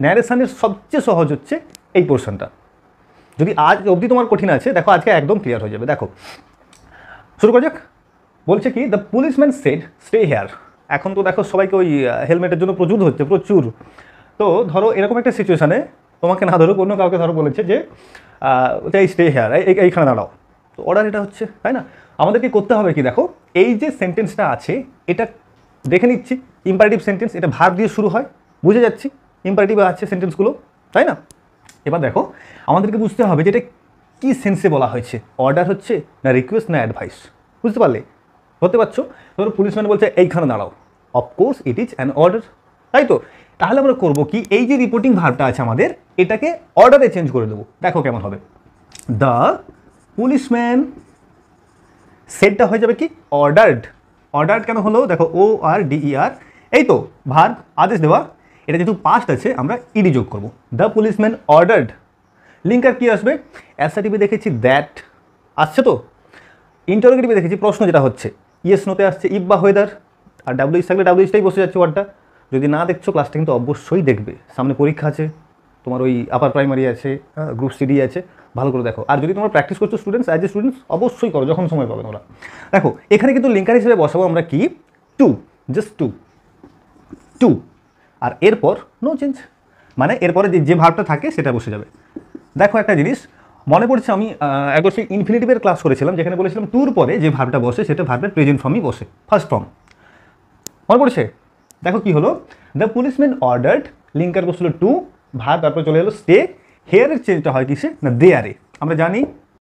ন্যারেশনের সবচেয়ে সহজ হচ্ছে এই পোর্শনটা। যদি আজ অবধি তোমার কঠিন আছে, দেখো আজকে একদম ক্লিয়ার হয়ে যাবে। দেখো শুরু করা যাক। বলছে কি, the policeman said stay here. এখন তো দেখো সবাইকে ওই হেলমেটের জন্য প্রচুর হচ্ছে, প্রচুর। তো ধরো এরকম একটা সিচুয়েশানে তোমাকে না ধরো অন্য কাউকে ধরো বলেছে যে এই স্টে হেয়ার, এইখানে দাঁড়াও। তো অর্ডার এটা হচ্ছে, তাই না? আমাদেরকে করতে হবে কি, দেখো এই যে সেন্টেন্সটা আছে এটা দেখে নিচ্ছি, ইম্পারেটিভ সেন্টেন্স, এটা ভার্ব দিয়ে শুরু হয়, বুঝে যাচ্ছি ইম্পারেটিভ আছে সেন্টেন্সগুলো, তাই না? এবার দেখো আমাদেরকে বুঝতে হবে যে এটা কী সেন্সে বলা হয়েছে, অর্ডার হচ্ছে না রিকোয়েস্ট না অ্যাডভাইস। বুঝতে পারলে? ধরতে পারছো? ধরো পুলিশম্যান বলছে এইখানে দাঁড়াও, of course it is an order, তাই তো? তাহলে আমরা করবো কি, এই যে রিপোর্টিং ভার্বটা আছে আমাদের, এটাকে অর্ডারে চেঞ্জ করে দেবো। দেখো কেমন হবে, দ্য পুলিশম্যান সেটটা হয়ে যাবে কি অর্ডার্ড। অর্ডার্ড কেন হলো, দেখো ORDER, এই তো ভার্ব, আদেশ দেওয়া। এটা যেহেতু পাস্ট আছে আমরা ইডি যোগ করবো, দ্য পুলিশম্যান অর্ডার্ড। লিঙ্কার কি আসবে, অ্যাসার্টিভে দেখেছি দ্যাট আসছে, তো ইন্টারোগেটিভে দেখেছি প্রশ্ন যেটা হচ্ছে, ইয়েস নোতে আসছে ইফ বা ওয়েদার, আর ডাব্লিউএইচ থাকলে ডাব্লিউএইচটাই বসে যাচ্ছে ওয়ার্ডটা। যদি না দেখছো ক্লাসটা কিন্তু অবশ্যই দেখবে, সামনে পরীক্ষা আছে তোমার, ওই আপার প্রাইমারি আছে, গ্রুপ সিডি আছে, ভালো করে দেখো। আর যদি তোমরা প্র্যাকটিস করছো স্টুডেন্টস, অ্যাজ এ স্টুডেন্টস অবশ্যই করো যখন সময় পাবে তোমরা। দেখো এখানে কিন্তু লিঙ্কার হিসেবে বসাবো আমরা কি, টু, জাস্ট টু, আর এরপর নো চেঞ্জ, মানে এরপরে যে ভার্বটা থাকে সেটা বসে যাবে। দেখো একটা জিনিস মনে পড়ছে, আমি একবার সেই ইনফিনিটিভের ক্লাস করেছিলাম, যেখানে বলেছিলাম টুর পরে যে ভার্বটা বসে সেটা ভার্বের প্রেজেন্ট ফর্মই বসে, ফার্স্ট ফর্ম। মনে পড়ছে? দেখো কি হলো, দ্য পুলিশম্যান অর্ডার্ড, লিঙ্কার বসলো টু, ভার্ব তারপর চলে এলো স্টে, হেয়ারের চেঞ্জটা হয় কিসে না দেয়ারে। আমরা জানি